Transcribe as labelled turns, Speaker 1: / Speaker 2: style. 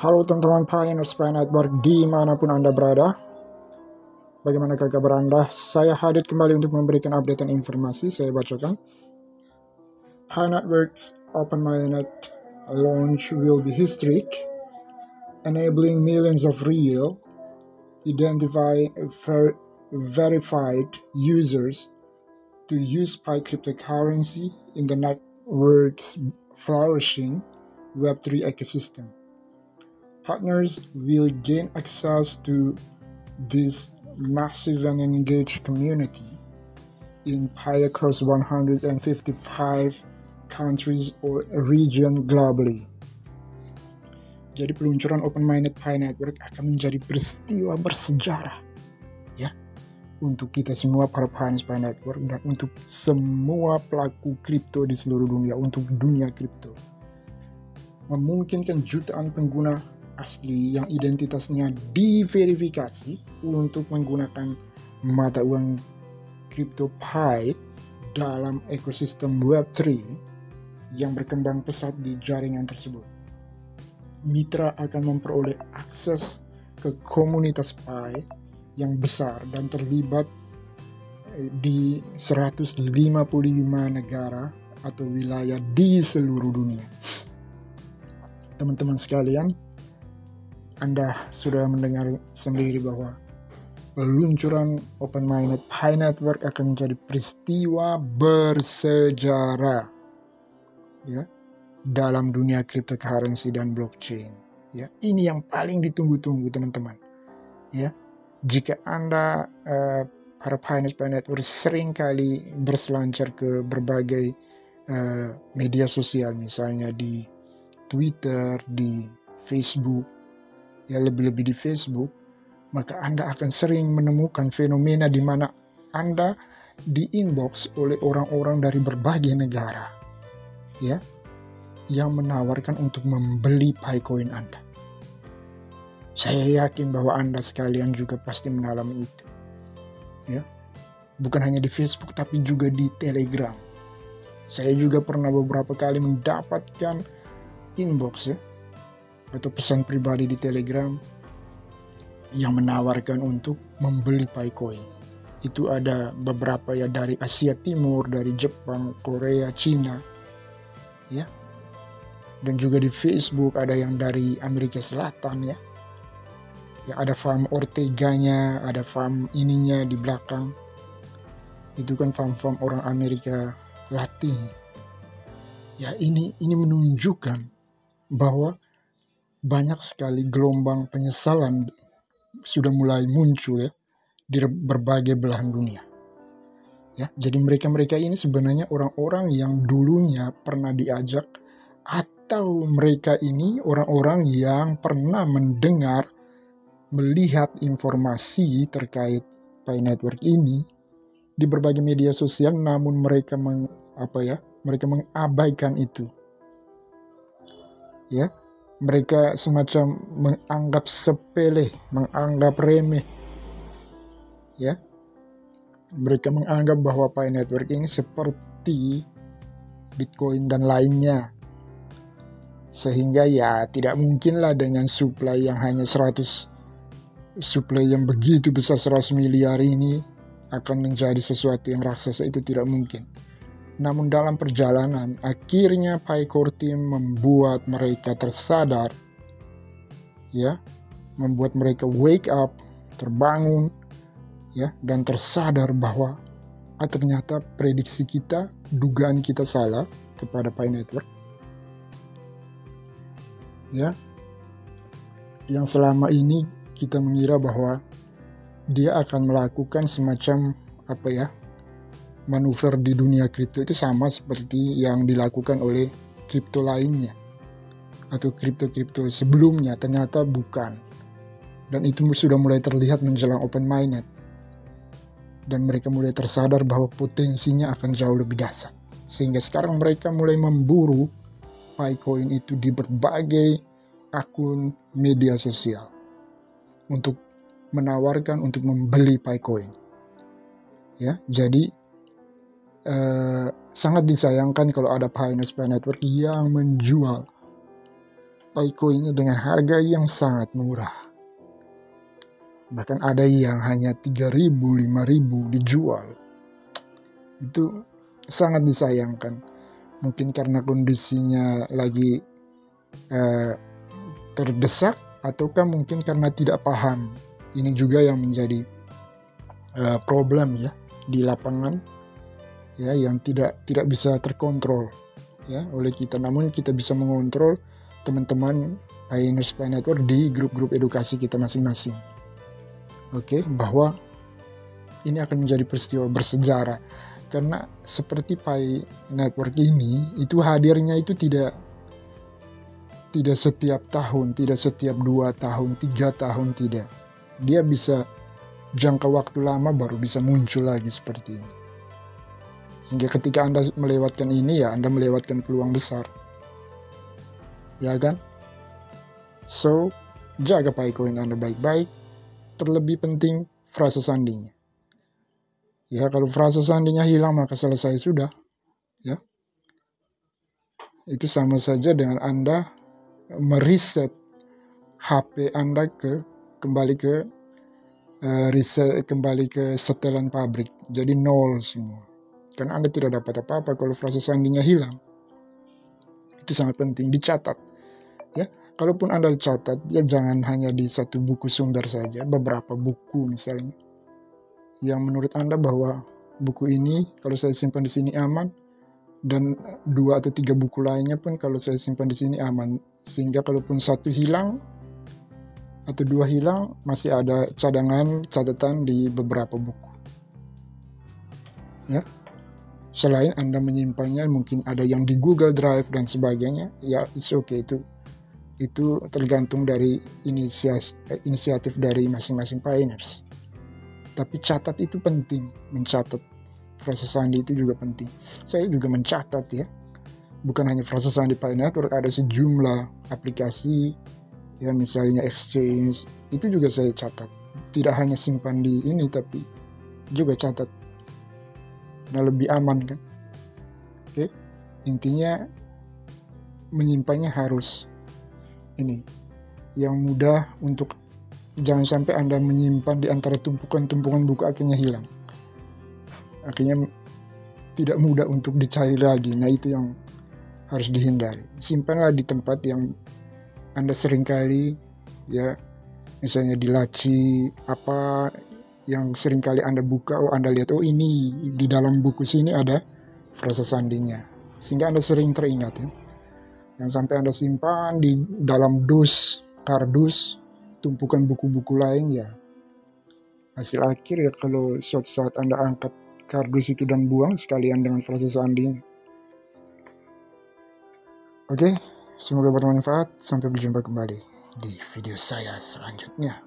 Speaker 1: Halo teman-teman Pioneers Pi Network dimanapun Anda berada. Bagaimana kabar Anda? Saya hadir kembali untuk memberikan update dan informasi. Saya bacakan. Pi Network's Open Mainnet launch will be historic, enabling millions of real, verified users to use Pi cryptocurrency in the network's flourishing Web3 ecosystem. Partners will gain access to this massive and engaged community in Pi across 155 countries or region globally. Jadi peluncuran Open Mainnet Pi Network akan menjadi peristiwa bersejarah ya untuk kita semua para Pioneers Pi Network dan untuk semua pelaku kripto di seluruh dunia, untuk dunia kripto. Memungkinkan jutaan pengguna asli yang identitasnya diverifikasi untuk menggunakan mata uang kripto Pi dalam ekosistem Web3 yang berkembang pesat di jaringan tersebut. Mitra akan memperoleh akses ke komunitas Pi yang besar dan terlibat di 155 negara atau wilayah di seluruh dunia. Teman-teman sekalian, Anda sudah mendengar sendiri bahwa peluncuran Open Mainnet Pi Network akan menjadi peristiwa bersejarah ya dalam dunia cryptocurrency dan blockchain. Ya, ini yang paling ditunggu-tunggu teman-teman. Ya, jika Anda para Pioneers Pi Network sering kali berselancar ke berbagai media sosial, misalnya di Twitter, di Facebook, ya lebih-lebih di Facebook, maka Anda akan sering menemukan fenomena di mana Anda di-inbox oleh orang-orang dari berbagai negara, ya, yang menawarkan untuk membeli Picoin Anda. Saya yakin bahwa Anda sekalian juga pasti mengalami itu, ya, bukan hanya di Facebook tapi juga di Telegram. Saya juga pernah beberapa kali mendapatkan inbox ya atau pesan pribadi di Telegram yang menawarkan untuk membeli Picoin. Itu ada beberapa ya dari Asia Timur, dari Jepang, Korea, Cina, ya. Dan juga di Facebook ada yang dari Amerika Selatan ya. Ya ada farm Ortega-nya, ada farm ininya di belakang. Itu kan farm-farm orang Amerika Latin. Ya ini menunjukkan bahwa banyak sekali gelombang penyesalan sudah mulai muncul ya di berbagai belahan dunia. Ya, jadi mereka ini sebenarnya orang-orang yang dulunya pernah diajak, atau mereka ini orang-orang yang pernah mendengar, melihat informasi terkait Pi Network ini di berbagai media sosial, namun mereka mengabaikan itu. Ya, mereka semacam menganggap sepele, menganggap remeh. Ya, mereka menganggap bahwa Pi Network ini seperti Bitcoin dan lainnya. Sehingga ya tidak mungkinlah dengan supply yang hanya 100, supply yang begitu besar 100 miliar ini akan menjadi sesuatu yang raksasa. Itu tidak mungkin. Namun dalam perjalanan, akhirnya Pi Core Team membuat mereka tersadar, ya, membuat mereka wake up, terbangun, ya, dan tersadar bahwa ternyata prediksi kita, dugaan kita salah kepada Pi Network, ya, yang selama ini kita mengira bahwa dia akan melakukan semacam manuver di dunia kripto itu sama seperti yang dilakukan oleh kripto lainnya atau kripto sebelumnya. Ternyata bukan, dan itu sudah mulai terlihat menjelang Open Mainnet, dan mereka mulai tersadar bahwa potensinya akan jauh lebih dahsyat, sehingga sekarang mereka mulai memburu Picoin itu di berbagai akun media sosial untuk menawarkan untuk membeli Picoin. Ya, jadi sangat disayangkan kalau ada Pioneers Pi Network yang menjual Paycoin dengan harga yang sangat murah. Bahkan ada yang hanya 3.000, 5.000 dijual. Itu sangat disayangkan. Mungkin karena kondisinya lagi terdesak, ataukah mungkin karena tidak paham. Ini juga yang menjadi problem ya di lapangan, ya, yang tidak bisa terkontrol ya oleh kita. Namun kita bisa mengontrol teman-teman Pioneer Spy Network di grup-grup edukasi kita masing-masing. Oke, bahwa ini akan menjadi peristiwa bersejarah karena seperti Pi Network ini itu hadirnya itu tidak setiap tahun, tidak setiap 2 tahun, 3 tahun, tidak. Dia bisa jangka waktu lama baru bisa muncul lagi seperti ini. Sehingga ketika Anda melewatkan ini, ya Anda melewatkan peluang besar. Ya kan? So, jaga Paycoin Anda baik-baik. Terlebih penting frasa sandinya. Ya, kalau frasa sandinya hilang maka selesai sudah. Ya. Itu sama saja dengan Anda mereset HP Anda kembali ke setelan pabrik, jadi nol semua. Karena Anda tidak dapat apa-apa kalau frasa sandinya hilang. Itu sangat penting dicatat. Ya, kalaupun Anda catat, ya jangan hanya di satu buku sumber saja, beberapa buku misalnya. Yang menurut Anda bahwa buku ini kalau saya simpan di sini aman, dan 2 atau 3 buku lainnya pun kalau saya simpan di sini aman, sehingga kalaupun satu hilang atau 2 hilang masih ada cadangan catatan di beberapa buku. Ya, selain Anda menyimpannya mungkin ada yang di Google Drive dan sebagainya, ya it's okay, itu tergantung dari inisiatif dari masing-masing pioneers. Tapi catat itu penting, mencatat frasa sandi itu juga penting. Saya juga mencatat ya. Bukan hanya frasa sandi Pi Network, ada sejumlah aplikasi ya, misalnya Exchange, itu juga saya catat. Tidak hanya simpan di ini, tapi juga catat. Nah, lebih aman kan. Oke. Intinya menyimpannya harus ini yang mudah, untuk jangan sampai Anda menyimpan di antara tumpukan-tumpukan buku akhirnya hilang. Akhirnya tidak mudah untuk dicari lagi. Nah, itu yang harus dihindari. Simpanlah di tempat yang Anda seringkali ya, misalnya di laci apa yang seringkali Anda buka, Anda lihat, ini di dalam buku sini ada frasa sandinya, sehingga Anda sering teringat ya. Yang sampai Anda simpan di dalam kardus, tumpukan buku-buku lain, ya hasil akhir ya kalau suatu saat Anda angkat kardus itu dan buang sekalian dengan frasa sandinya. Oke, semoga bermanfaat. Sampai berjumpa kembali di video saya selanjutnya.